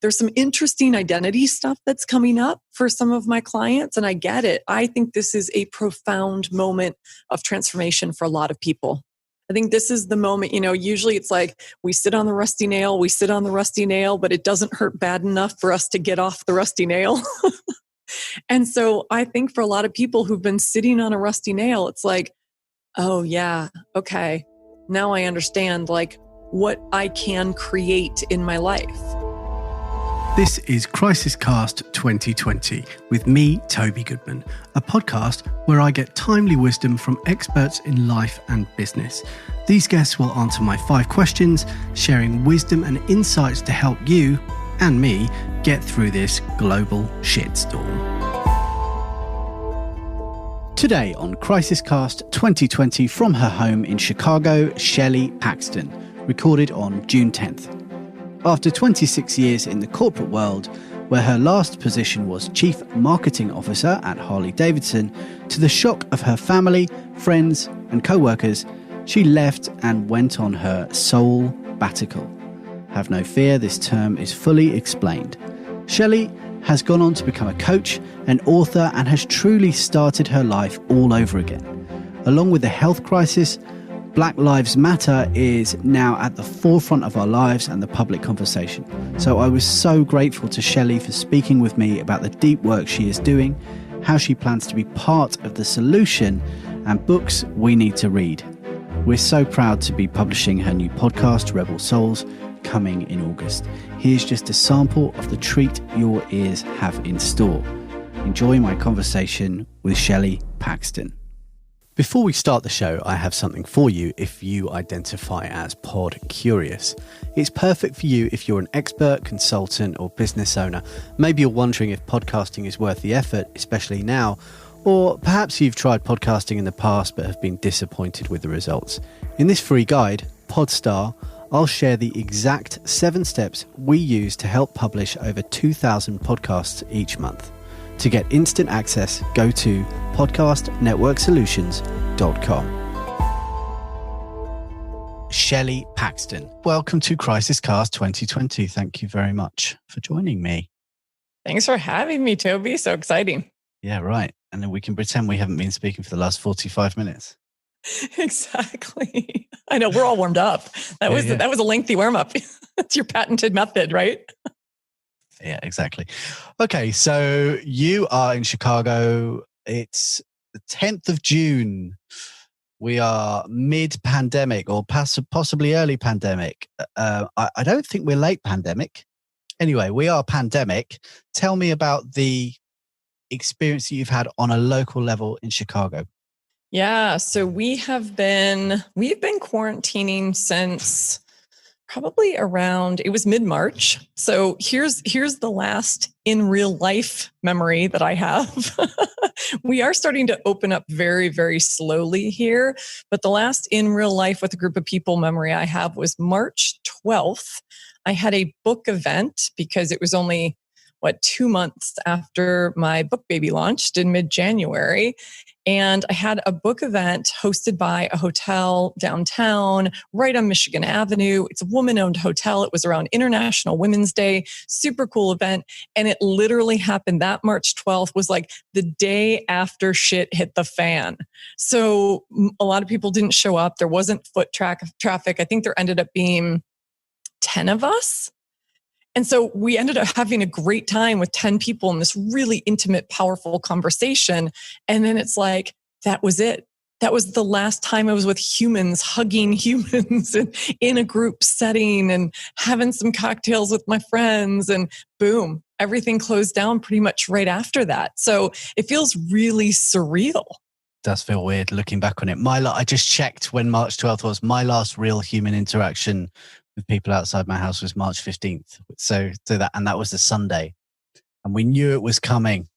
there's some interesting identity stuff that's coming up for some of my clients, and I get it. I think this is a profound moment of transformation for a lot of people. I think this is the moment, usually it's like we sit on the rusty nail, but it doesn't hurt bad enough for us to get off the rusty nail. And so I think for a lot of people who've been sitting on a rusty nail, it's like, oh yeah, okay. Now I understand what I can create in my life. This is CrisisCast 2020 with me, Toby Goodman, a podcast where I get timely wisdom from experts in life and business. These guests will answer my 5 questions, sharing wisdom and insights to help you and me get through this global shitstorm. Today on CrisisCast 2020 from her home in Chicago, Shelley Paxton, recorded on June 10th. After 26 years in the corporate world, where her last position was Chief Marketing Officer at Harley Davidson, to the shock of her family, friends and co-workers, she left and went on her Soulbbatical. Have no fear, this term is fully explained. Shelley has gone on to become a coach, an author, and has truly started her life all over again. Along with the health crisis, Black Lives Matter is now at the forefront of our lives and the public conversation. So I was so grateful to Shelley for speaking with me about the deep work she is doing, how she plans to be part of the solution, and books we need to read. We're so proud to be publishing her new podcast, RebelSouls, coming in August. Here's just a sample of the treat your ears have in store. Enjoy my conversation with Shelley Paxton. Before we start the show, I have something for you if you identify as pod curious. It's perfect for you if you're an expert, consultant, or business owner. Maybe you're wondering if podcasting is worth the effort, especially now, or perhaps you've tried podcasting in the past but have been disappointed with the results. In this free guide, Podstar, I'll share the exact 7 steps we use to help publish over 2,000 podcasts each month. To get instant access, go to podcastnetworksolutions.com. Shelley Paxton, welcome to CrisisCast 2020. Thank you very much for joining me. Thanks for having me, Toby. So exciting. Yeah, right. And then we can pretend we haven't been speaking for the last 45 minutes. Exactly. I know, we're all warmed up. That was a lengthy warm up. That's your patented method, right? Yeah, exactly. Okay, so you are in Chicago. It's the 10th of June. We are mid-pandemic or possibly early pandemic. I don't think we're late pandemic. Anyway, we are pandemic. Tell me about the experience that you've had on a local level in Chicago. Yeah, so we've been quarantining since probably around, it was mid-March. So here's the last in real life memory that I have. We are starting to open up very, very slowly here. But the last in real life with a group of people memory I have was March 12th. I had a book event because it was only, 2 months after my book baby launched in mid-January. And I had a book event hosted by a hotel downtown, right on Michigan Avenue. It's a woman-owned hotel. It was around International Women's Day. Super cool event. And it literally happened. That March 12th was like the day after shit hit the fan. So a lot of people didn't show up. There wasn't foot traffic. I think there ended up being 10 of us. And so we ended up having a great time with 10 people in this really intimate, powerful conversation. And then it's like, that was it. That was the last time I was with humans, hugging humans and in a group setting and having some cocktails with my friends. And boom, everything closed down pretty much right after that. So it feels really surreal. Does feel weird looking back on it. I just checked when March 12th was. My last real human interaction with people outside my house was March 15th. So that was the Sunday. And we knew it was coming.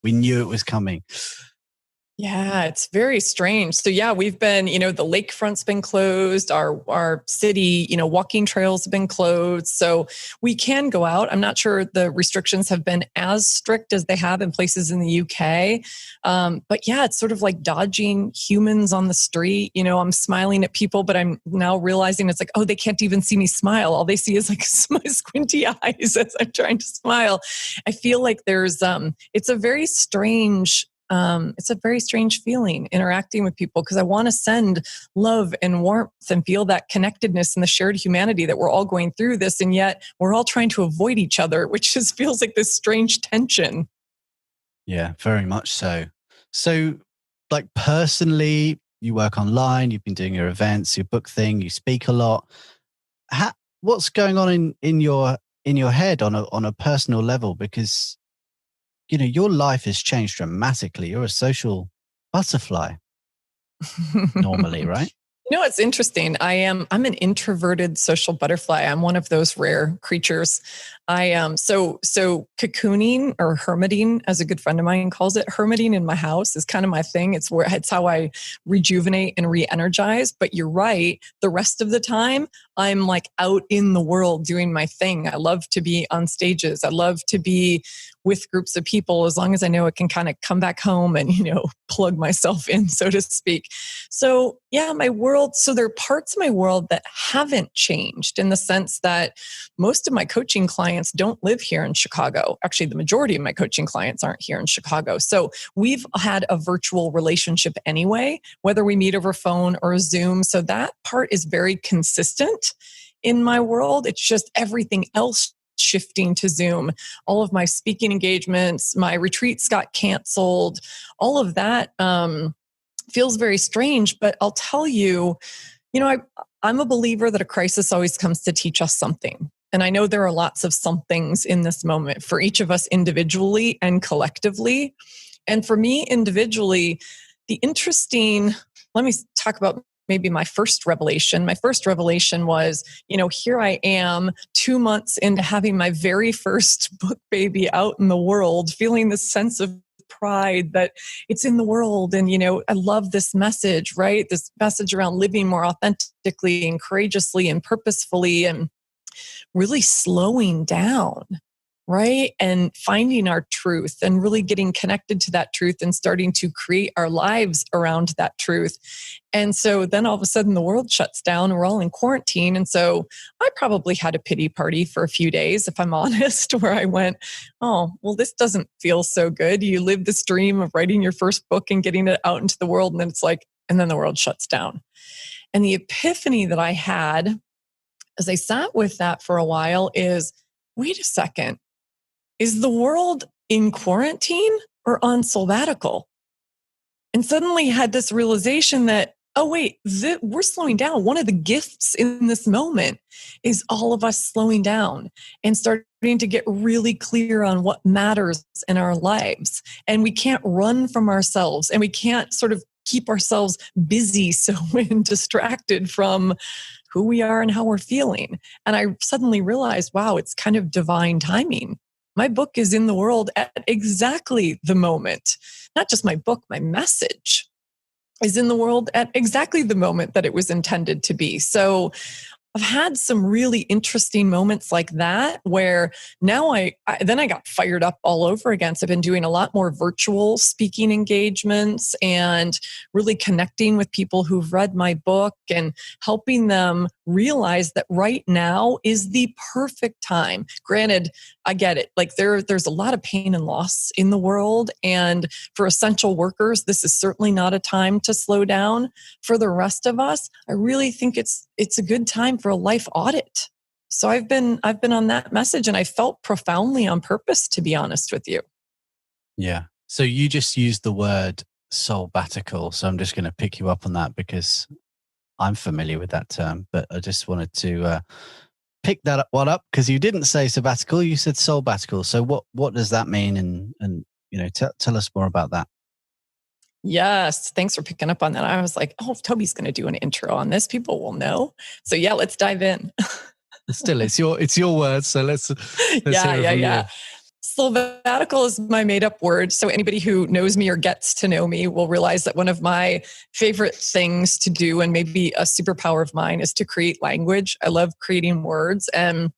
Yeah, it's very strange. So yeah, we've been, the lakefront's been closed. Our city, walking trails have been closed. So we can go out. I'm not sure the restrictions have been as strict as they have in places in the UK. But yeah, it's sort of like dodging humans on the street. I'm smiling at people, but I'm now realizing it's like, oh, they can't even see me smile. All they see is like my squinty eyes as I'm trying to smile. I feel like it's a very strange feeling interacting with people, because I want to send love and warmth and feel that connectedness and the shared humanity that we're all going through this. And yet we're all trying to avoid each other, which just feels like this strange tension. Yeah, very much so. So like personally, you work online, you've been doing your events, your book thing, you speak a lot. What's going on in your head on a personal level? Because your life has changed dramatically. You're a social butterfly normally, right? It's interesting. I'm an introverted social butterfly. I'm one of those rare creatures. I am so cocooning, or hermiting, as a good friend of mine calls it. Hermiting in my house is kind of my thing. It's how I rejuvenate and re-energize. But you're right. The rest of the time, I'm like out in the world doing my thing. I love to be on stages. I love to be with groups of people, as long as I know I can kind of come back home and, plug myself in, so to speak. So yeah, my world. So there are parts of my world that haven't changed, in the sense that most of my coaching clients don't live here in Chicago. Actually, the majority of my coaching clients aren't here in Chicago. So we've had a virtual relationship anyway, whether we meet over phone or Zoom. So that part is very consistent in my world. It's just everything else shifting to Zoom. All of my speaking engagements, my retreats got canceled. All of that feels very strange. But I'll tell you, I'm a believer that a crisis always comes to teach us something. And I know there are lots of somethings in this moment for each of us individually and collectively. And for me individually, let me talk about maybe my first revelation. My first revelation was, here I am 2 months into having my very first book baby out in the world, feeling this sense of pride that it's in the world. And, I love this message, right? This message around living more authentically and courageously and purposefully, and really slowing down, right? And finding our truth and really getting connected to that truth and starting to create our lives around that truth. And so then all of a sudden the world shuts down and we're all in quarantine. And so I probably had a pity party for a few days, if I'm honest, where I went, oh, well, this doesn't feel so good. You live this dream of writing your first book and getting it out into the world. And then it's like, and then the world shuts down. And the epiphany that I had as I sat with that for a while is, wait a second. Is the world in quarantine or on Soulbbatical? And suddenly had this realization that, oh, wait, we're slowing down. One of the gifts in this moment is all of us slowing down and starting to get really clear on what matters in our lives. And we can't run from ourselves, and we can't sort of keep ourselves busy so we're distracted from who we are and how we're feeling. And I suddenly realized, wow, it's kind of divine timing. My book is in the world at exactly the moment. Not just my book, my message is in the world at exactly the moment that it was intended to be. So I've had some really interesting moments like that, where now I got fired up all over again. So I've been doing a lot more virtual speaking engagements and really connecting with people who've read my book and helping them realize that right now is the perfect time. Granted, I get it. Like there's a lot of pain and loss in the world. And for essential workers, this is certainly not a time to slow down. For the rest of us, I really think it's a good time for a life audit. So I've been on that message, and I felt profoundly on purpose, to be honest with you. Yeah. So you just used the word Soulbbatical. So I'm just going to pick you up on that because I'm familiar with that term, but I just wanted to pick that one up because you didn't say sabbatical, you said Soulbbatical. So what does that mean? And tell us more about that. Yes. Thanks for picking up on that. I was like, oh, if Toby's going to do an intro on this, people will know. So yeah, let's dive in. Still, it's your words. So let's hear it from you. Soulbbatical is my made up word. So anybody who knows me or gets to know me will realize that one of my favorite things to do, and maybe a superpower of mine, is to create language. I love creating words. And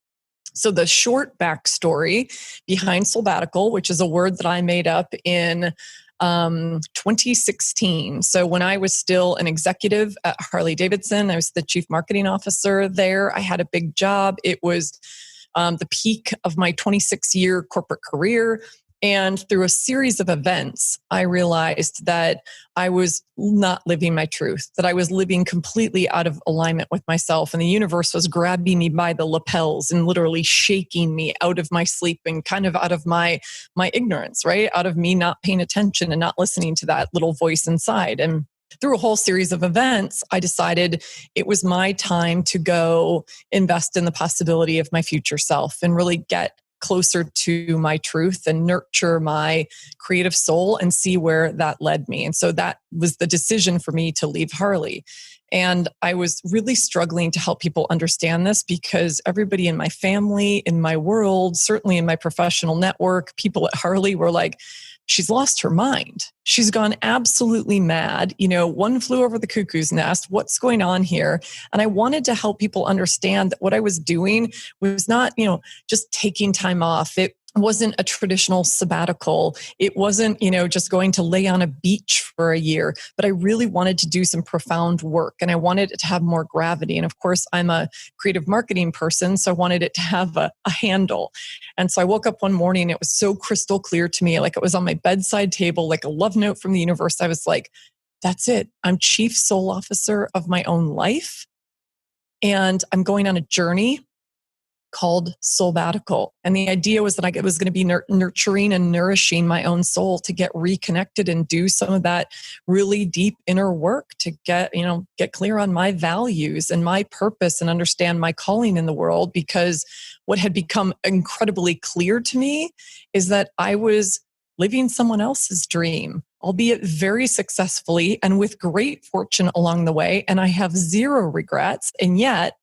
so the short backstory behind Soulbbatical, which is a word that I made up in 2016. So when I was still an executive at Harley Davidson, I was the chief marketing officer there. I had a big job. It was the peak of my 26-year corporate career. And through a series of events, I realized that I was not living my truth, that I was living completely out of alignment with myself. And the universe was grabbing me by the lapels and literally shaking me out of my sleep and kind of out of my ignorance, right? Out of me not paying attention and not listening to that little voice inside. And through a whole series of events, I decided it was my time to go invest in the possibility of my future self and really get closer to my truth and nurture my creative soul and see where that led me. And so that was the decision for me to leave Harley. And I was really struggling to help people understand this because everybody in my family, in my world, certainly in my professional network, people at Harley were like, she's lost her mind. She's gone absolutely mad. One flew over the cuckoo's nest. What's going on here? And I wanted to help people understand that what I was doing was not, just taking time off. It wasn't a traditional sabbatical. It wasn't, just going to lay on a beach for a year, but I really wanted to do some profound work and I wanted it to have more gravity. And of course, I'm a creative marketing person, so I wanted it to have a handle. And so I woke up one morning, it was so crystal clear to me, like it was on my bedside table, like a love note from the universe. I was like, that's it. I'm chief soul officer of my own life. And I'm going on a journey called Soulbbatical. And the idea was that I was going to be nurturing and nourishing my own soul to get reconnected and do some of that really deep inner work to get clear on my values and my purpose and understand my calling in the world. Because what had become incredibly clear to me is that I was living someone else's dream, albeit very successfully and with great fortune along the way. And I have zero regrets. And yet,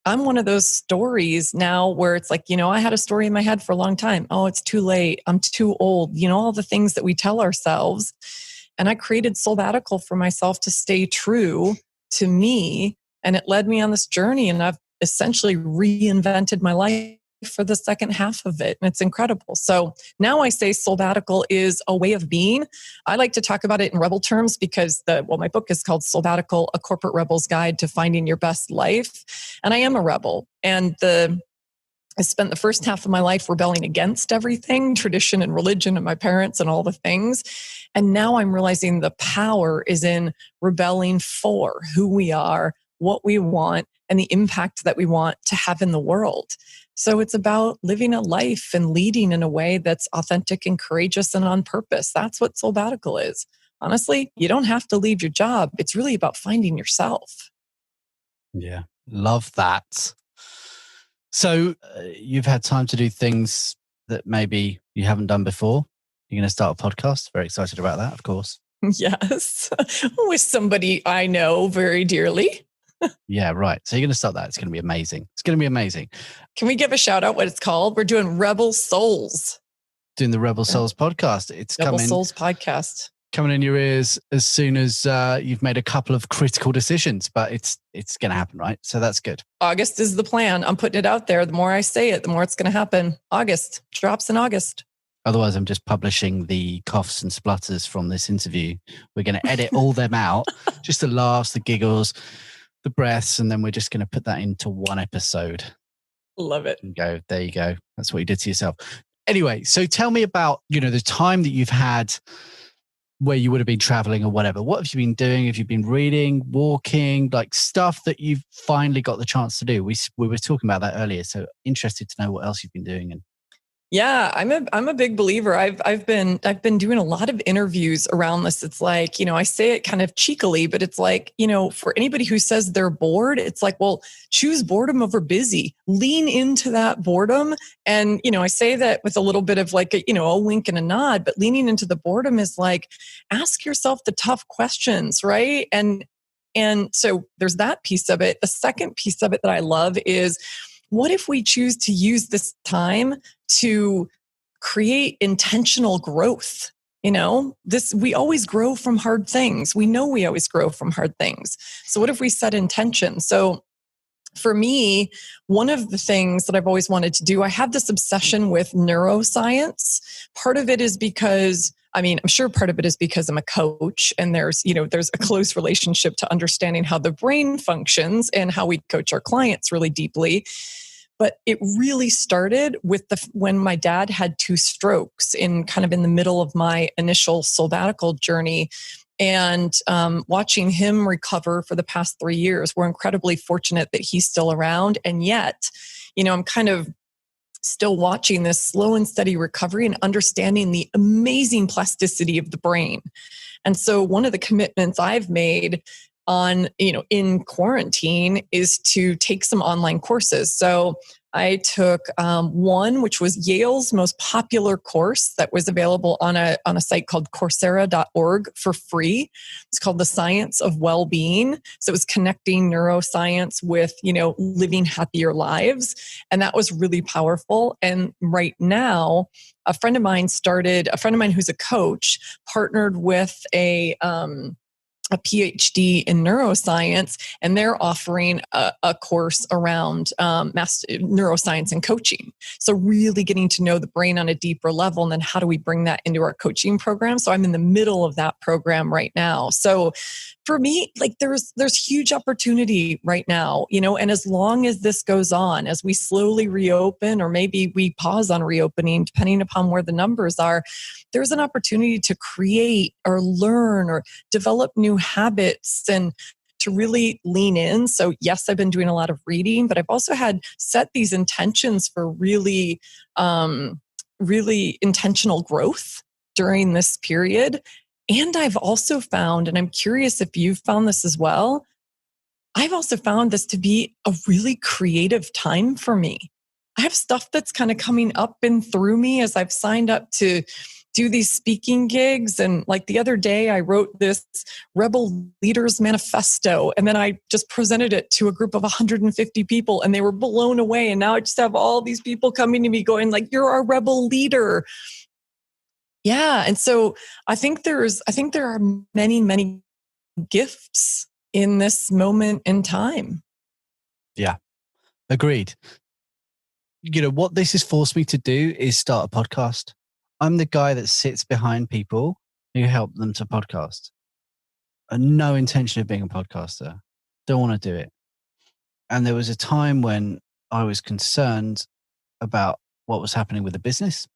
I'm one of those stories now where it's like, I had a story in my head for a long time. Oh, it's too late. I'm too old. All the things that we tell ourselves. And I created Soulbbatical for myself to stay true to me. And it led me on this journey. And I've essentially reinvented my life for the second half of it. And it's incredible. So now I say Soulbbatical is a way of being. I like to talk about it in rebel terms because my book is called Soulbbatical, A Corporate Rebel's Guide to Finding Your Best Life. And I am a rebel. And I spent the first half of my life rebelling against everything, tradition and religion and my parents and all the things. And now I'm realizing the power is in rebelling for who we are, what we want, and the impact that we want to have in the world. So it's about living a life and leading in a way that's authentic and courageous and on purpose. That's what Soulbbatical is. Honestly, you don't have to leave your job. It's really about finding yourself. Yeah, love that. So you've had time to do things that maybe you haven't done before. You're going to start a podcast. Very excited about that, of course. Yes, with somebody I know very dearly. Yeah, right. So you're going to start that. It's going to be amazing. It's going to be amazing. Can we give a shout out what it's called? We're doing RebelSouls. Doing the RebelSouls podcast. It's RebelSouls podcast. Coming in your ears as soon as you've made a couple of critical decisions, but it's going to happen, right? So that's good. August is the plan. I'm putting it out there. The more I say it, the more it's going to happen. August. Drops in August. Otherwise, I'm just publishing the coughs and splutters from this interview. We're going to edit all them out, just the laughs, the giggles, the breaths, and then we're just going to put that into one episode. Love it. And go, there you go. That's what you did to yourself. Anyway, so tell me about, the time that you've had where you would have been traveling or whatever. What have you been doing? Have you been reading, walking, like stuff that you've finally got the chance to do? We were talking about that earlier. So interested to know what else you've been doing. And yeah, I'm a big believer. I've been doing a lot of interviews around this. It's like, I say it kind of cheekily, but it's like, for anybody who says they're bored, it's like, well, choose boredom over busy. Lean into that boredom. And, I say that with a little bit of like a wink and a nod, but leaning into the boredom is like, ask yourself the tough questions, right? And so there's that piece of it. The second piece of it that I love is, what if we choose to use this time to create intentional growth. We always grow from hard things. We know we always grow from hard things. So what if we set intention? So for me, one of the things that I've always wanted to do, I have this obsession with neuroscience. Part of it is because, I'm sure part of it is because I'm a coach, and there's a close relationship to understanding how the brain functions and how we coach our clients really deeply. But it really started with when my dad had 2 strokes in the middle of my initial Soulbbatical journey. And watching him recover for the past 3 years, we're incredibly fortunate that he's still around. And yet, I'm kind of still watching this slow and steady recovery and understanding the amazing plasticity of the brain. And so one of the commitments I've made in quarantine is to take some online courses. So I took one, which was Yale's most popular course that was available on a site called Coursera.org for free. It's called The Science of Well-Being. So it was connecting neuroscience with, living happier lives. And that was really powerful. And right now, a friend of mine who's a coach, partnered with a PhD in neuroscience, and they're offering a course around neuroscience and coaching. So really getting to know the brain on a deeper level, and then how do we bring that into our coaching program? So I'm in the middle of that program right now. So for me, there's huge opportunity right now, and as long as this goes on, as we slowly reopen, or maybe we pause on reopening, depending upon where the numbers are, there's an opportunity to create or learn or develop new habits and to really lean in. So yes, I've been doing a lot of reading, but I've also set these intentions for really, really intentional growth during this period. And I've also found, and I'm curious if you've found this as well, I've also found this to be a really creative time for me. I have stuff that's kind of coming up and through me as I've signed up to do these speaking gigs. And like the other day, I wrote this Rebel Leaders Manifesto, and then I just presented it to a group of 150 people, and they were blown away. And now I just have all these people coming to me going you're our rebel leader. Yeah. And so I think there are many, many gifts in this moment in time. Yeah. Agreed. What this has forced me to do is start a podcast. I'm the guy that sits behind people who help them to podcast. No intention of being a podcaster. Don't want to do it. And there was a time when I was concerned about what was happening with the business.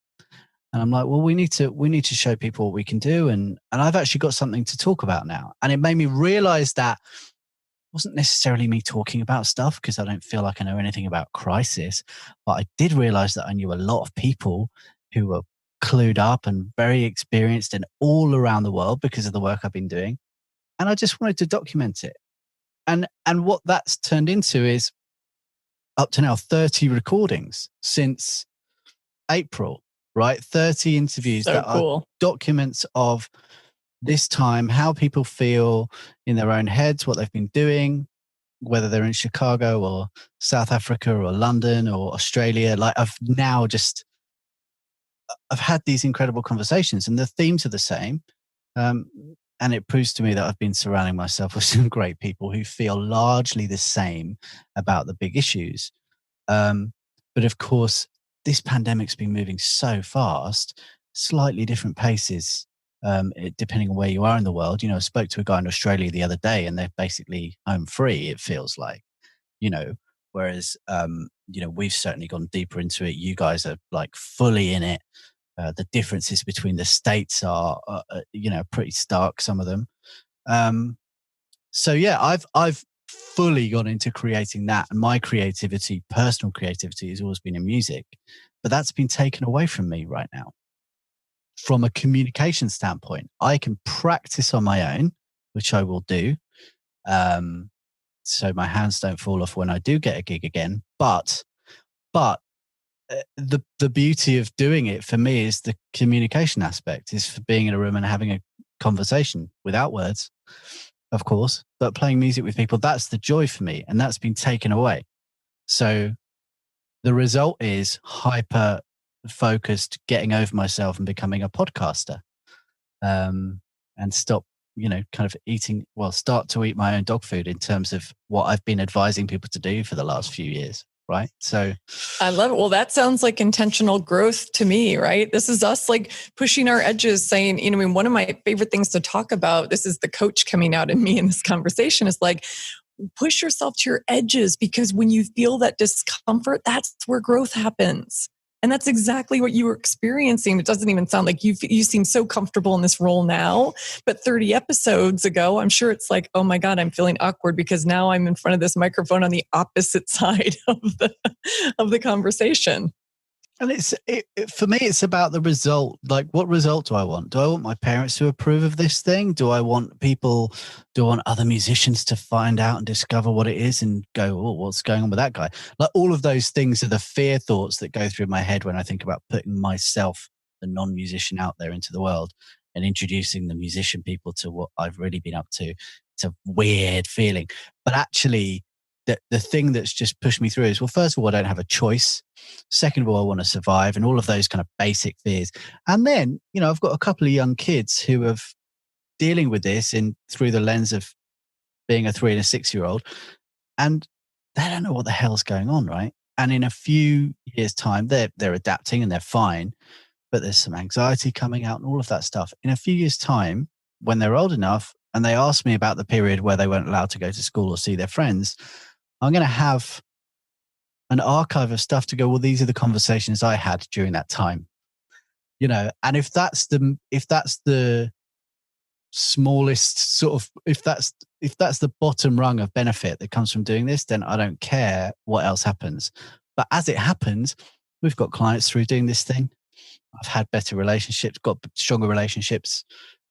And I'm like, well, we need to show people what we can do. And I've actually got something to talk about now. And it made me realize that it wasn't necessarily me talking about stuff, because I don't feel like I know anything about crisis. But I did realize that I knew a lot of people who were clued up and very experienced and all around the world because of the work I've been doing. And I just wanted to document it. And what that's turned into is up to now 30 recordings since April. Right? 30 interviews that are documents of this time, how people feel in their own heads, what they've been doing, whether they're in Chicago or South Africa or London or Australia. I've had these incredible conversations, and the themes are the same. And it proves to me that I've been surrounding myself with some great people who feel largely the same about the big issues. But of course, this pandemic's been moving so fast, slightly different paces, depending on where you are in the world. I spoke to a guy in Australia the other day, and they're basically home free, it feels like, whereas, we've certainly gone deeper into it. You guys are fully in it. The differences between the states are, pretty stark, some of them. So yeah, I've fully gone into creating that. And my creativity, personal creativity, has always been in music, but that's been taken away from me right now. From a communication standpoint, I can practice on my own, which I will do. So my hands don't fall off when I do get a gig again. But the beauty of doing it for me is the communication aspect, is for being in a room and having a conversation without words, of course, but playing music with people. That's the joy for me, and that's been taken away. So the result is hyper focused getting over myself and becoming a podcaster, and stop, kind of start to eat my own dog food in terms of what I've been advising people to do for the last few years. Right. So I love it. Well, that sounds like intentional growth to me, right? This is us like pushing our edges, saying, one of my favorite things to talk about, this is the coach coming out in me in this conversation, is like, push yourself to your edges, because when you feel that discomfort, that's where growth happens. And that's exactly what you were experiencing. It doesn't even sound like you seem so comfortable in this role now, but 30 episodes ago, I'm sure it's like, oh my God, I'm feeling awkward because now I'm in front of this microphone on the opposite side of the conversation. And for me, it's about the result. Like, what result do I want? Do I want my parents to approve of this thing? Do I want other musicians to find out and discover what it is and go, oh, what's going on with that guy? Like, all of those things are the fear thoughts that go through my head when I think about putting myself, the non-musician, out there into the world and introducing the musician people to what I've really been up to. It's a weird feeling. But actually, the thing that's just pushed me through is, well, first of all, I don't have a choice. Second of all, I want to survive, and all of those kind of basic fears. And then, I've got a couple of young kids who are dealing with this through the lens of being a 3 and a 6-year-old, and they don't know what the hell's going on, right? And in a few years' time, they're adapting and they're fine, but there's some anxiety coming out and all of that stuff. In a few years' time, when they're old enough and they ask me about the period where they weren't allowed to go to school or see their friends, I'm going to have an archive of stuff to go, well, these are the conversations I had during that time, and if that's the smallest sort of, if that's the bottom rung of benefit that comes from doing this, then I don't care what else happens. But as it happens, we've got clients through doing this thing. I've had better relationships, got stronger relationships,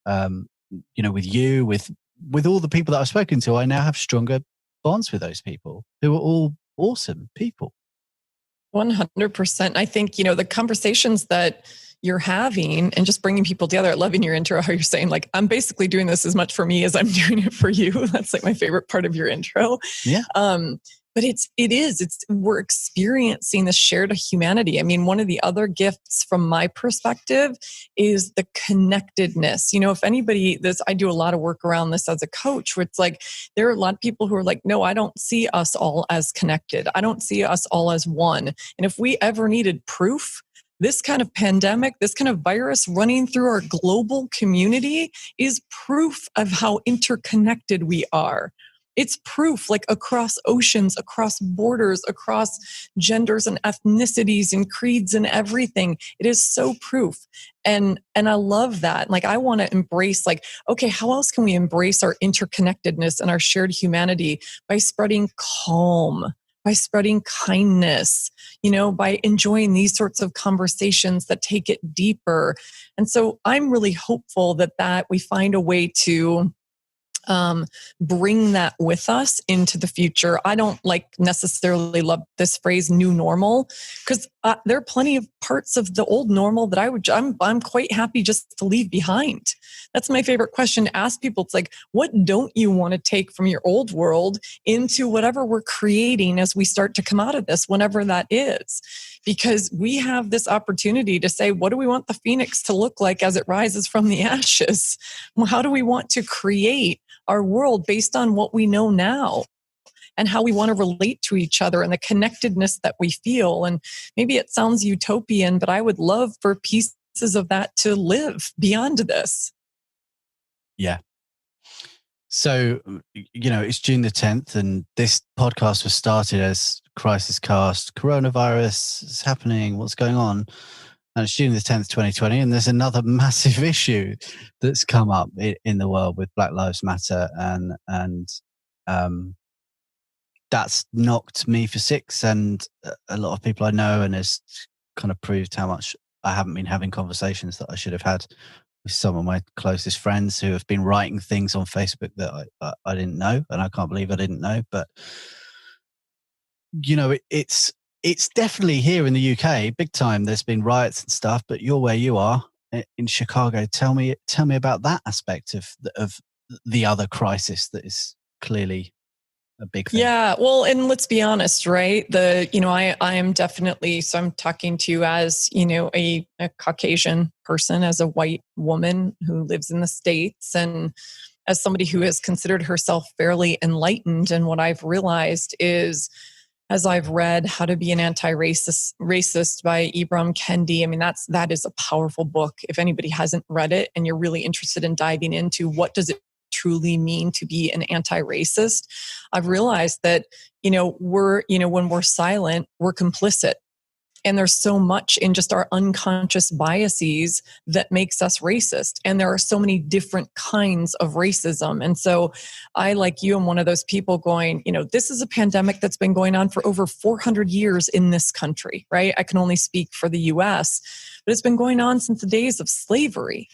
with you, with all the people that I've spoken to. I now have stronger bonds with those people who are all awesome people. 100%. I think, the conversations that you're having and just bringing people together. I love in your intro how you're saying, like, I'm basically doing this as much for me as I'm doing it for you. That's like my favorite part of your intro. Yeah. But we're experiencing this shared humanity. I mean, one of the other gifts from my perspective is the connectedness. If anybody, I do a lot of work around this as a coach, where it's like, there are a lot of people who are like, no, I don't see us all as connected. I don't see us all as one. And if we ever needed proof, this kind of pandemic, this kind of virus running through our global community is proof of how interconnected we are. It's proof, like, across oceans, across borders, across genders and ethnicities and creeds and everything. It is so proof. And I love that. Like, I want to embrace, like, okay, how else can we embrace our interconnectedness and our shared humanity? By spreading calm, by spreading kindness, by enjoying these sorts of conversations that take it deeper. And so I'm really hopeful that we find a way to bring that with us into the future. I don't necessarily love this phrase "new normal" because there are plenty of parts of the old normal that I'm quite happy just to leave behind. That's my favorite question to ask people. It's like, what don't you want to take from your old world into whatever we're creating as we start to come out of this, whenever that is? Because we have this opportunity to say, what do we want the phoenix to look like as it rises from the ashes? Well, how do we want to create our world based on what we know now and how we want to relate to each other and the connectedness that we feel? And maybe it sounds utopian, but I would love for pieces of that to live beyond this. Yeah. So, it's June the 10th, and this podcast was started as CrisisCast. Coronavirus is happening. What's going on? And it's June the 10th, 2020. And there's another massive issue that's come up in the world with Black Lives Matter. And that's knocked me for six, and a lot of people I know, and has kind of proved how much I haven't been having conversations that I should have had with some of my closest friends who have been writing things on Facebook that I didn't know, and I can't believe I didn't know. But it's definitely here in the UK, big time. There's been riots and stuff, but you're where you are in Chicago. Tell me about that aspect of the other crisis that is clearly a big thing. Yeah. Well, and let's be honest, right? I am definitely, so I'm talking to you as, a Caucasian person, as a white woman who lives in the States, and as somebody who has considered herself fairly enlightened. And what I've realized is, as I've read How to Be an Anti-Racist by Ibram Kendi, I mean, that is a powerful book. If anybody hasn't read it and you're really interested in diving into what does it truly mean to be an anti-racist, I've realized that, when we're silent, we're complicit. And there's so much in just our unconscious biases that makes us racist. And there are so many different kinds of racism. And so I, like you, am one of those people going, this is a pandemic that's been going on for over 400 years in this country, right? I can only speak for the US, but it's been going on since the days of slavery.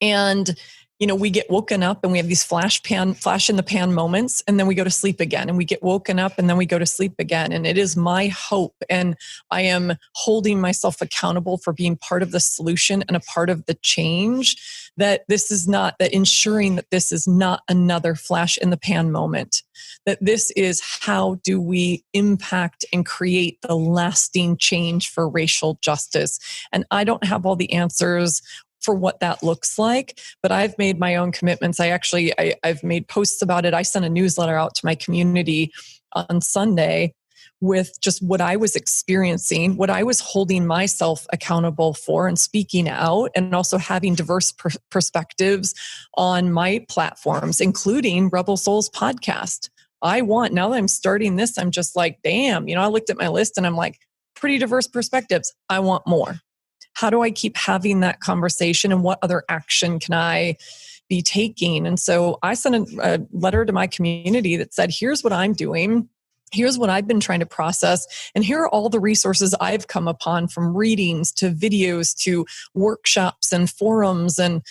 And we get woken up and we have these flash in the pan moments, and then we go to sleep again, and we get woken up and then we go to sleep again. And it is my hope, and I am holding myself accountable for being part of the solution and a part of the change, that ensuring that this is not another flash in the pan moment, that this is how do we impact and create the lasting change for racial justice. And I don't have all the answers for what that looks like, but I've made my own commitments. I've made posts about it. I sent a newsletter out to my community on Sunday with just what I was experiencing, what I was holding myself accountable for, and speaking out, and also having diverse perspectives on my platforms, including RebelSouls podcast. Now that I'm starting this, I'm just like, damn, I looked at my list and I'm like, pretty diverse perspectives. I want more. How do I keep having that conversation, and what other action can I be taking? And so I sent a letter to my community that said, here's what I'm doing. Here's what I've been trying to process. And here are all the resources I've come upon, from readings to videos to workshops and forums and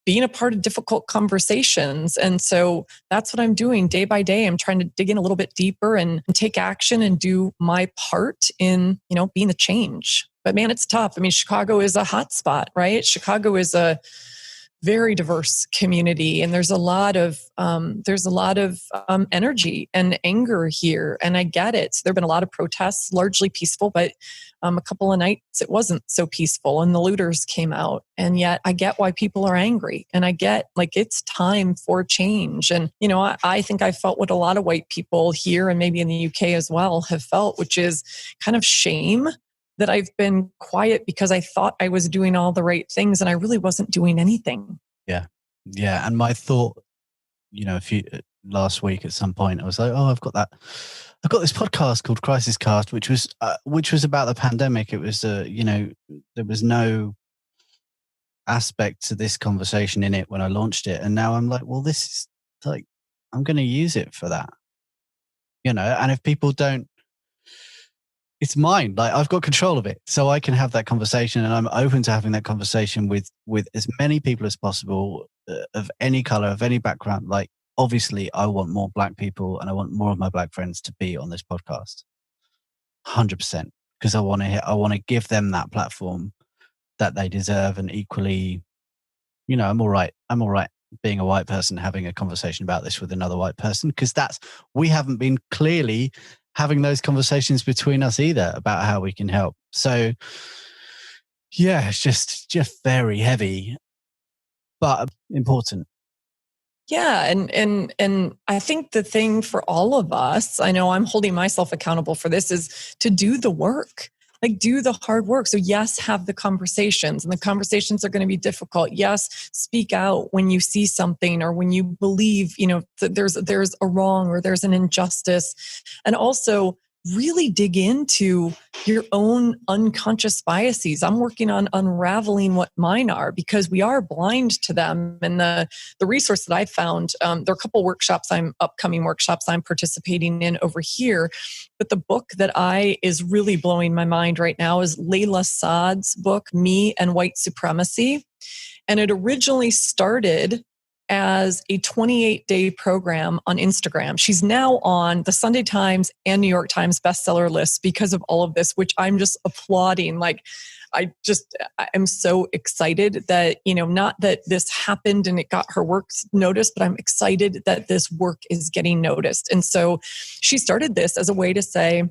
being a part of difficult conversations. And so that's what I'm doing day by day. I'm trying to dig in a little bit deeper and take action and do my part in, being the change. But man, it's tough. I mean, Chicago is a hot spot, right? Chicago is a very diverse community, and there's a lot of energy and anger here, and I get it. So there've been a lot of protests, largely peaceful, but a couple of nights it wasn't so peaceful, and the looters came out. And yet, I get why people are angry, and I get it's time for change. And I think I felt what a lot of white people here, and maybe in the UK as well, have felt, which is kind of shame that I've been quiet because I thought I was doing all the right things and I really wasn't doing anything. Yeah. Yeah. And my thought, last week at some point, I was like, I've got this podcast called CrisisCast, which was about the pandemic. It was, there was no aspect to this conversation in it when I launched it. And now I'm like, well, this is like, I'm going to use it for that, and if people don't, it's mine. Like, I've got control of it, so I can have that conversation, and I'm open to having that conversation with as many people as possible, of any color, of any background. Like, obviously, I want more Black people, and I want more of my Black friends to be on this podcast, 100%, because I want to give them that platform that they deserve. And equally, I'm all right being a white person having a conversation about this with another white person, because we haven't been clearly having those conversations between us either about how we can help. So yeah, it's just very heavy, but important. Yeah. And I think the thing for all of us, I know I'm holding myself accountable for this, is to do the work. Like, do the hard work. So yes, have the conversations, and the conversations are going to be difficult. Yes, speak out when you see something, or when you believe, that there's a wrong or there's an injustice. And also really dig into your own unconscious biases. I'm working on unraveling what mine are, because we are blind to them. And the resource that I found, there are a couple upcoming workshops I'm participating in over here. But the book that is really blowing my mind right now is Layla Saad's book, Me and White Supremacy. And it originally started as a 28-day program on Instagram. She's now on the Sunday Times and New York Times bestseller lists because of all of this, which I'm just applauding. Like, I'm so excited that, not that this happened and it got her work noticed, but I'm excited that this work is getting noticed. And so she started this as a way to say,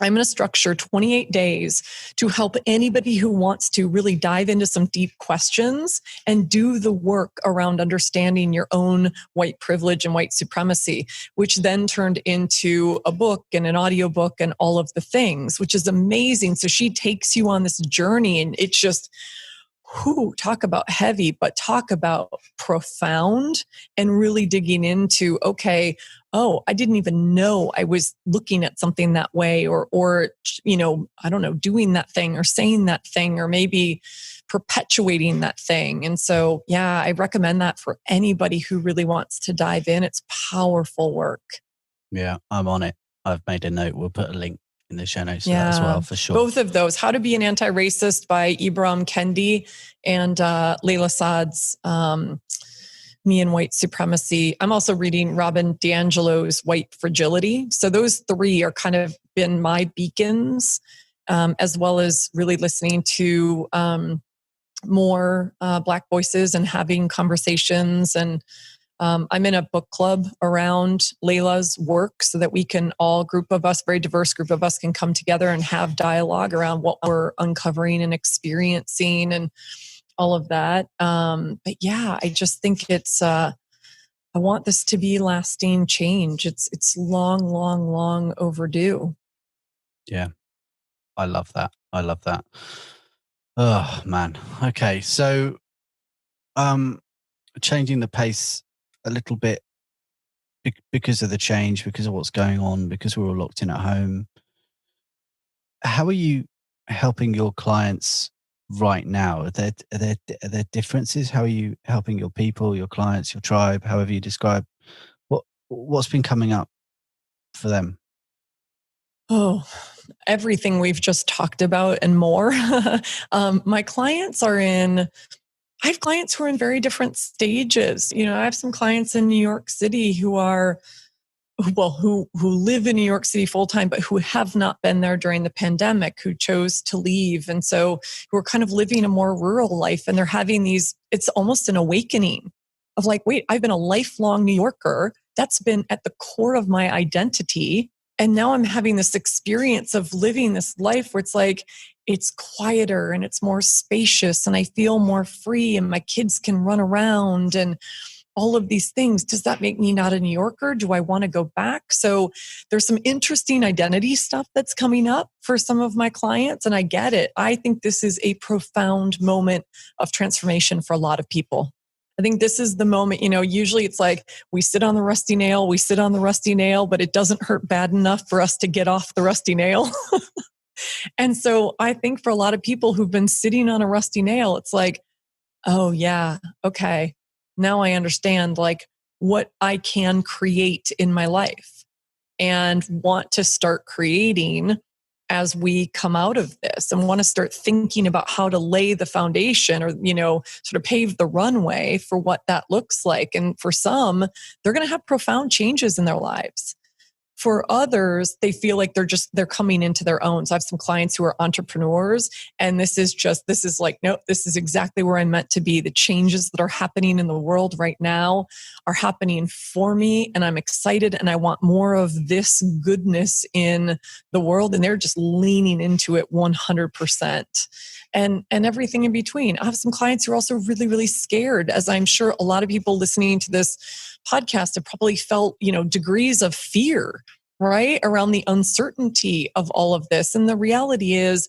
I'm going to structure 28 days to help anybody who wants to really dive into some deep questions and do the work around understanding your own white privilege and white supremacy, which then turned into a book and an audiobook and all of the things, which is amazing. So she takes you on this journey, and it's just, talk about heavy, but talk about profound, and really digging into, okay, I didn't even know I was looking at something that way, or I don't know, doing that thing or saying that thing, or maybe perpetuating that thing. And so, yeah, I recommend that for anybody who really wants to dive in. It's powerful work. Yeah, I'm on it. I've made a note. We'll put a link in the show notes for that as well, for sure. Both of those, How to Be an Anti-Racist by Ibram Kendi and Layla Saad's Me and White Supremacy. I'm also reading Robin DiAngelo's White Fragility. So those three are kind of been my beacons, as well as really listening to more Black voices and having conversations. And I'm in a book club around Layla's work so that we can all, very diverse group of us, can come together and have dialogue around what we're uncovering and experiencing and all of that. But yeah, I just think it's, I want this to be lasting change. It's long, long, long overdue. Yeah. I love that. Oh man. Okay. So, changing the pace a little bit because of the change, because of what's going on, because we're all locked in at home. How are you helping your clients right now? Are there differences? How are you helping your people, your clients, your tribe, however you describe? What's been coming up for them? Oh, everything we've just talked about and more. My clients I have clients who are in very different stages. I have some clients in New York City who live in New York City full time, but who have not been there during the pandemic, who chose to leave. And so who are kind of living a more rural life, and they're having it's almost an awakening of like, wait, I've been a lifelong New Yorker. That's been at the core of my identity. And now I'm having this experience of living this life where it's like, it's quieter and it's more spacious and I feel more free and my kids can run around and all of these things. Does that make me not a New Yorker? Do I want to go back? So there's some interesting identity stuff that's coming up for some of my clients, and I get it. I think this is a profound moment of transformation for a lot of people. I think this is the moment, usually it's like we sit on the rusty nail, but it doesn't hurt bad enough for us to get off the rusty nail. And so I think for a lot of people who've been sitting on a rusty nail, it's like, oh yeah, okay. Now I understand like what I can create in my life and want to start creating as we come out of this, and want to start thinking about how to lay the foundation or, sort of pave the runway for what that looks like. And for some, they're going to have profound changes in their lives. For others, they feel like they're coming into their own. So I have some clients who are entrepreneurs, and this is like, nope, this is exactly where I'm meant to be. The changes that are happening in the world right now are happening for me, and I'm excited, and I want more of this goodness in the world. And they're just leaning into it 100%. And everything in between. I have some clients who are also really, really scared, as I'm sure a lot of people listening to this podcast have probably felt, degrees of fear, right? Around the uncertainty of all of this. And the reality is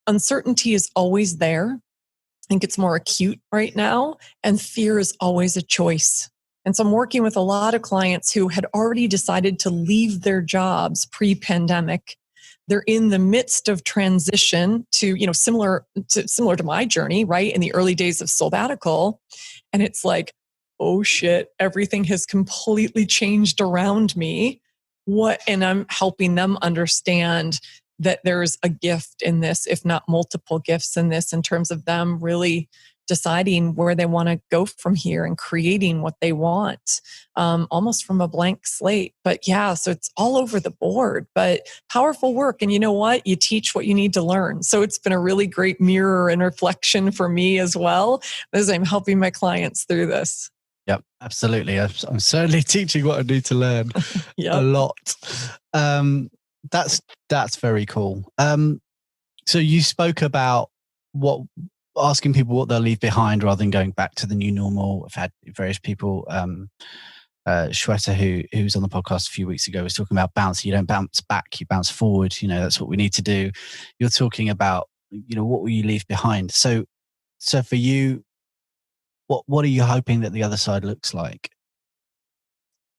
uncertainty is always there. I think it's more acute right now, and fear is always a choice. And so I'm working with a lot of clients who had already decided to leave their jobs pre-pandemic. They're in the midst of transition to, similar to my journey, right? In the early days of Soulbbatical. And it's like, oh shit, everything has completely changed around me. And I'm helping them understand that there's a gift in this, if not multiple gifts in this, in terms of them really deciding where they want to go from here and creating what they want, almost from a blank slate. But yeah, so it's all over the board, but powerful work. And you know what? You teach what you need to learn. So it's been a really great mirror and reflection for me as well, as I'm helping my clients through this. Yep, absolutely. I'm certainly teaching what I need to learn a lot. That's very cool. So you spoke about asking people what they'll leave behind rather than going back to the new normal. I've had various people. Shweta, who was on the podcast a few weeks ago, was talking about bouncing. You don't bounce back, you bounce forward. You know, that's what we need to do. You're talking about, what will you leave behind? So for you, what are you hoping that the other side looks like?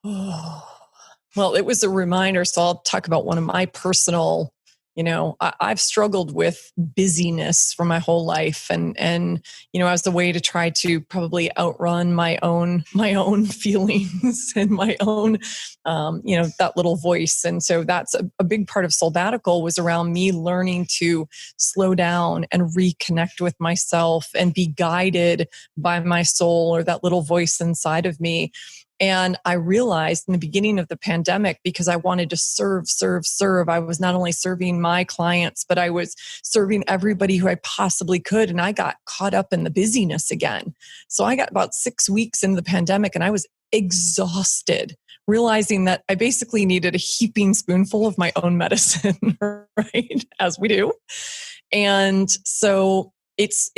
Well, it was a reminder. So I'll talk about one of my personal, I've struggled with busyness for my whole life, and as a way to try to probably outrun my own feelings and my own, that little voice. And so that's a big part of Soulbbatical, was around me learning to slow down and reconnect with myself and be guided by my soul or that little voice inside of me. And I realized in the beginning of the pandemic, because I wanted to serve, I was not only serving my clients, but I was serving everybody who I possibly could. And I got caught up in the busyness again. So I got about 6 weeks into the pandemic and I was exhausted, realizing that I basically needed a heaping spoonful of my own medicine, right? As we do. And so it's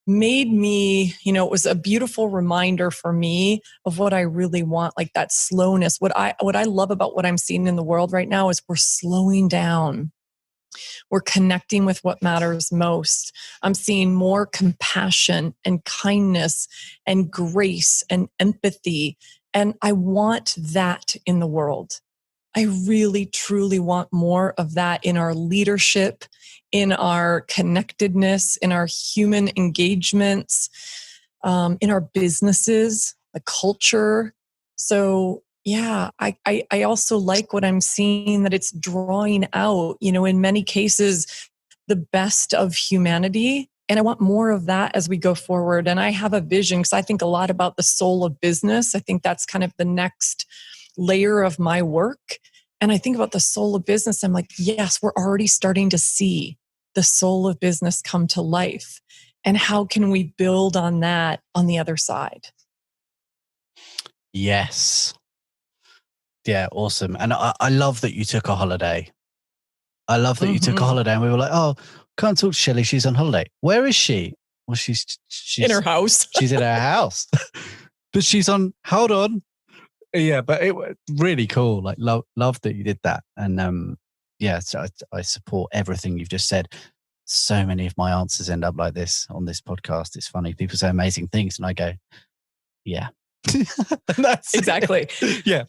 made me, it was a beautiful reminder for me of what I really want, like that slowness. What I love about what I'm seeing in the world right now is we're slowing down. We're connecting with what matters most. I'm seeing more compassion and kindness and grace and empathy. And I want that in the world. I really, truly want more of that in our leadership, in our connectedness, in our human engagements, in our businesses, the culture. So yeah, I also like what I'm seeing, that it's drawing out, in many cases, the best of humanity. And I want more of that as we go forward. And I have a vision, because I think a lot about the soul of business. I think that's kind of the next layer of my work. And I think about the soul of business. I'm like, yes, we're already starting to see the soul of business come to life. And how can we build on that on the other side? Yes. Yeah, awesome. And I love that you took a holiday. I love that you took a holiday, and we were like, oh, can't talk to Shelley. She's on holiday. Where is she? Well, she's in her house. She's in her house. But she's on, hold on. Yeah, but it was really cool. Like, love that you did that. And so I support everything you've just said. So many of my answers end up like this on this podcast. It's funny. People say amazing things, and I go, yeah. That's exactly. Yeah,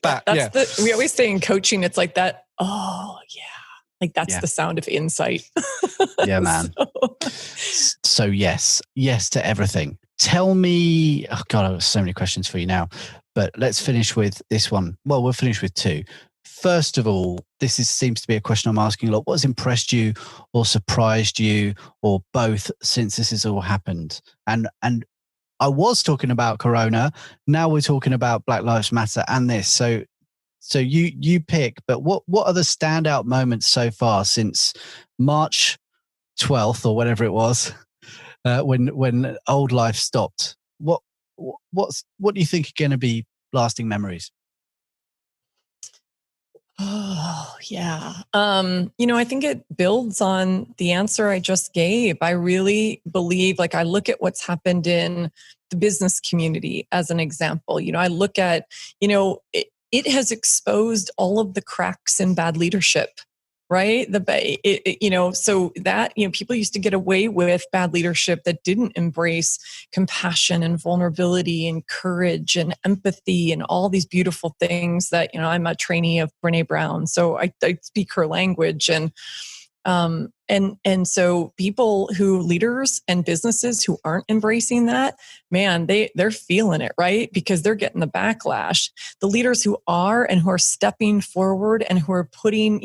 we always say in coaching, it's like that. Oh, yeah. Like that's the sound of insight. Yeah, man. So yes to everything. Tell me, oh God, I have so many questions for you now, but let's finish with this one. Well, we'll finish with two. First of all, seems to be a question I'm asking a lot. What has impressed you or surprised you, or both, since this has all happened? And I was talking about Corona. Now we're talking about Black Lives Matter and this. So you pick, but what are the standout moments so far since March 12th or whatever it was, when old life stopped? What do you think are going to be lasting memories? Oh, yeah. I think it builds on the answer I just gave. I really believe, like, I look at what's happened in the business community as an example. I look at, it has exposed all of the cracks in bad leadership, right? So that, people used to get away with bad leadership that didn't embrace compassion and vulnerability and courage and empathy and all these beautiful things that, I'm a trainee of Brene Brown. So I speak her language, and And so leaders and businesses who aren't embracing that, man, they're feeling it, right? Because they're getting the backlash. The leaders who are and who are stepping forward and who are putting,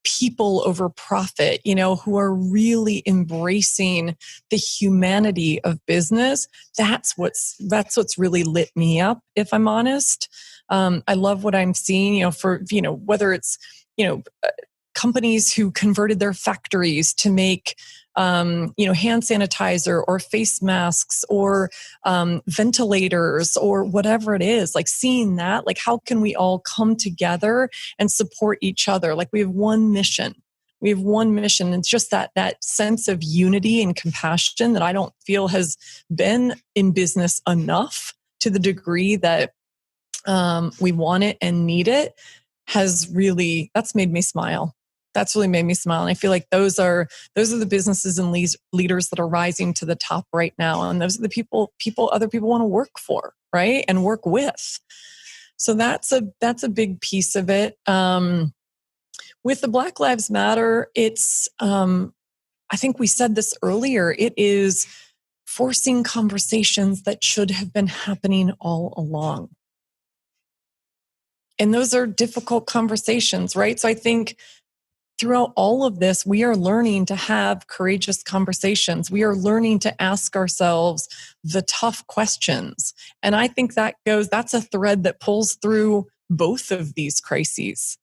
people over profit, who are really embracing the humanity of business, that's what's really lit me up, if I'm honest. I love what I'm seeing, whether it's, companies who converted their factories to make, hand sanitizer or face masks or ventilators or whatever it is, like seeing that, like how can we all come together and support each other? Like we have one mission. It's just that sense of unity and compassion that I don't feel has been in business enough to the degree that we want it and need it. That's made me smile. That's really made me smile. And I feel like those are the businesses and leaders that are rising to the top right now. And those are the people other people want to work for, right? And work with. So that's a big piece of it. With the Black Lives Matter, it's, I think we said this earlier, it is forcing conversations that should have been happening all along. And those are difficult conversations, right? So I think throughout all of this, we are learning to have courageous conversations. We are learning to ask ourselves the tough questions. And I think that's a thread that pulls through both of these crises,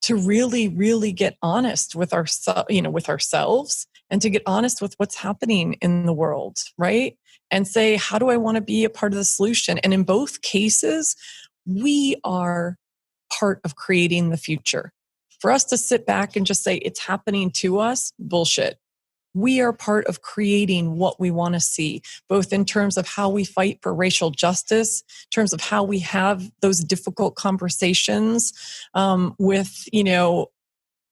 to really, really get honest with ourselves and to get honest with what's happening in the world, right? And say, how do I want to be a part of the solution? And in both cases, we are part of creating the future. For us to sit back and just say it's happening to us, bullshit. We are part of creating what we want to see, both in terms of how we fight for racial justice, in terms of how we have those difficult conversations with,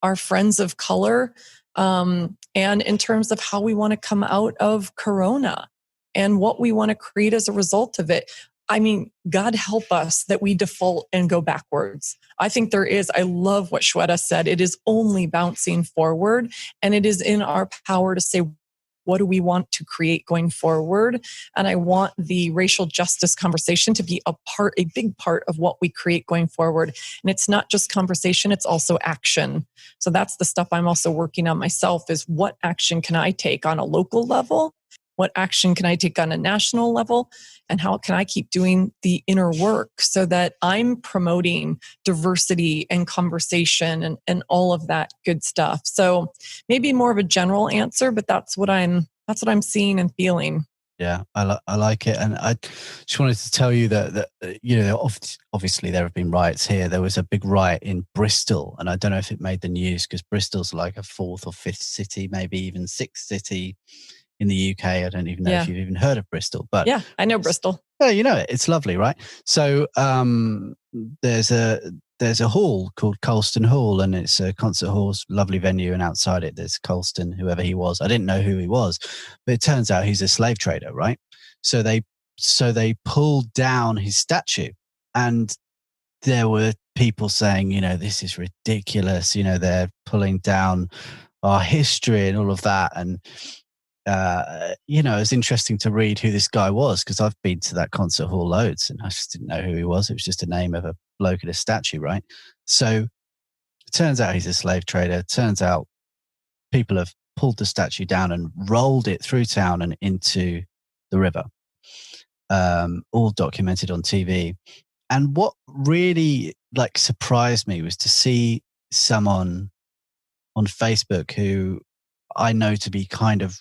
our friends of color, and in terms of how we want to come out of Corona and what we want to create as a result of it. I mean, God help us that we default and go backwards. I think I love what Shweta said. It is only bouncing forward, and it is in our power to say, what do we want to create going forward? And I want the racial justice conversation to be a big part of what we create going forward. And it's not just conversation, it's also action. So that's the stuff I'm also working on myself, is what action can I take on a local level? What action can I take on a national level? And how can I keep doing the inner work so that I'm promoting diversity and conversation and all of that good stuff? So maybe more of a general answer, but that's what I'm seeing and feeling. Yeah, I like it. And I just wanted to tell you that obviously there have been riots here. There was a big riot in Bristol, and I don't know if it made the news because Bristol's like a 4th or 5th city, maybe even 6th city in the UK. I don't even know if you've even heard of Bristol, but yeah, I know Bristol. Yeah, you know it. It's lovely, right? So there's a hall called Colston Hall, and it's a concert hall, lovely venue, and outside it there's Colston, whoever he was. I didn't know who he was, but it turns out he's a slave trader, right? So they pulled down his statue, and there were people saying, this is ridiculous. They're pulling down our history and all of that, and it was interesting to read who this guy was, because I've been to that concert hall loads and I just didn't know who he was. It was just a name of a bloke at a statue, right? So it turns out he's a slave trader. It turns out people have pulled the statue down and rolled it through town and into the river, all documented on TV. And what really surprised me was to see someone on Facebook who I know to be kind of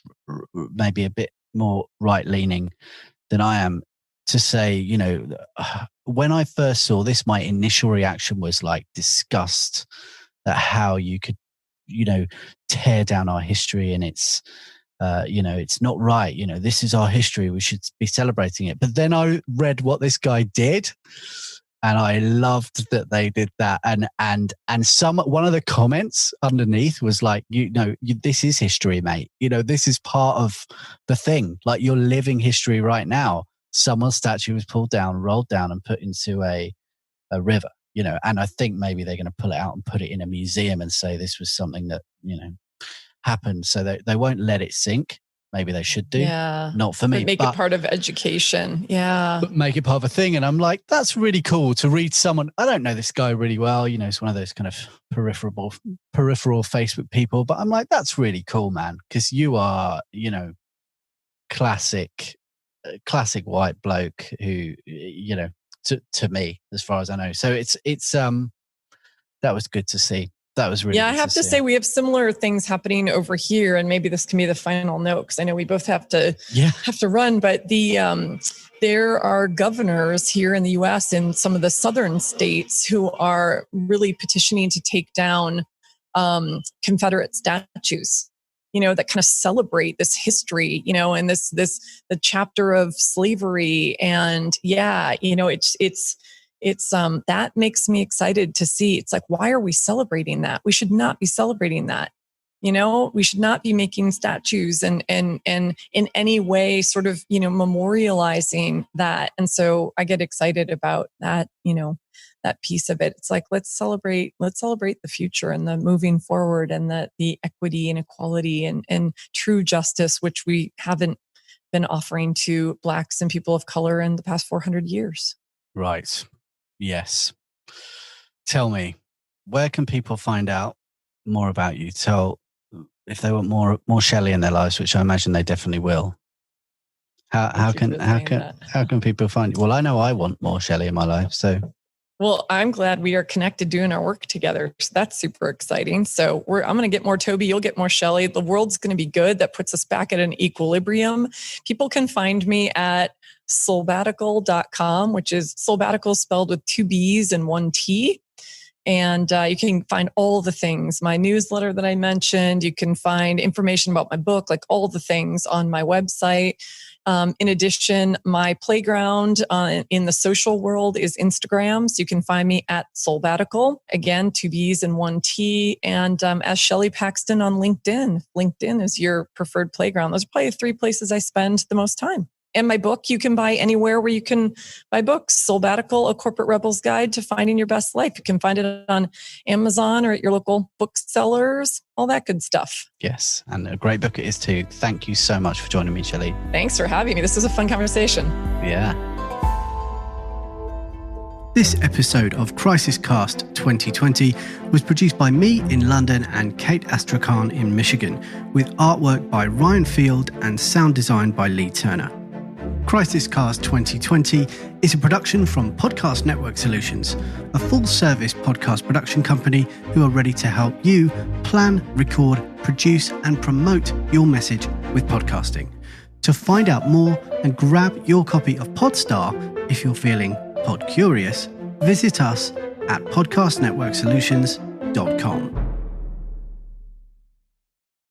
maybe a bit more right-leaning than I am, to say, when I first saw this, my initial reaction was disgust at how you could, tear down our history, and it's not right. This is our history. We should be celebrating it. But then I read what this guy did, and I loved that they did that. And one of the comments underneath was this is history, mate. This is part of the thing. You're living history right now. Someone's statue was pulled down, rolled down, and put into a river. And I think maybe they're going to pull it out and put it in a museum and say this was something that happen. So they won't let it sink. Maybe they should do. Yeah. Not for me. But make it part of education. Yeah. But make it part of a thing. And I'm like, that's really cool to read someone. I don't know this guy really well. You know, it's one of those kind of peripheral Facebook people. But I'm like, that's really cool, man. Because you are, you know, classic white bloke who, you know, to me, as far as I know. So it's that was good to see. That was really I have to say we have similar things happening over here, and maybe this can be the final note because I know we both have to run. But there are governors here in the U.S. in some of the southern states who are really petitioning to take down Confederate statues, you know, that kind of celebrate this history, you know, and the chapter of slavery, and you know, it's that makes me excited to see. It's like, why are we celebrating that? We should not be celebrating that. You know, we should not be making statues and in any way sort of, you know, memorializing that. And so I get excited about that, you know, that piece of it. It's like, let's celebrate the future and the moving forward and the equity and equality and true justice, which we haven't been offering to Blacks and people of color in the past 400 years. Right. Yes. Tell me, where can people find out more about you? If they want more Shelley in their lives, which I imagine they definitely will. How can people find you? Well, I know I want more Shelley in my life, so. Well, I'm glad we are connected doing our work together. So that's super exciting. So I'm going to get more Toby. You'll get more Shelley. The world's going to be good. That puts us back at an equilibrium. People can find me at Soulbbatical.com, which is Soulbbatical spelled with 2 B's and 1 T. And you can find all the things, my newsletter that I mentioned. You can find information about my book, like all the things on my website. In addition, my playground in the social world is Instagram. So you can find me at Soulbbatical, again, 2 B's and 1 T. And as Shelley Paxton on LinkedIn. LinkedIn is your preferred playground. Those are probably the 3 places I spend the most time. And my book, you can buy anywhere where you can buy books. Soulbbatical, A Corporate Rebel's Guide to Finding Your Best Life. You can find it on Amazon or at your local booksellers, all that good stuff. Yes, and a great book it is too. Thank you so much for joining me, Shelley. Thanks for having me. This was a fun conversation. Yeah. This episode of CrisisCast 2020 was produced by me in London and Kate Astrakhan in Michigan, with artwork by Ryan Field and sound design by Lee Turner. CrisisCast 2020 is a production from Podcast Network Solutions, a full-service podcast production company who are ready to help you plan, record, produce, and promote your message with podcasting. To find out more and grab your copy of Podstar, if you're feeling pod curious, visit us at podcastnetworksolutions.com.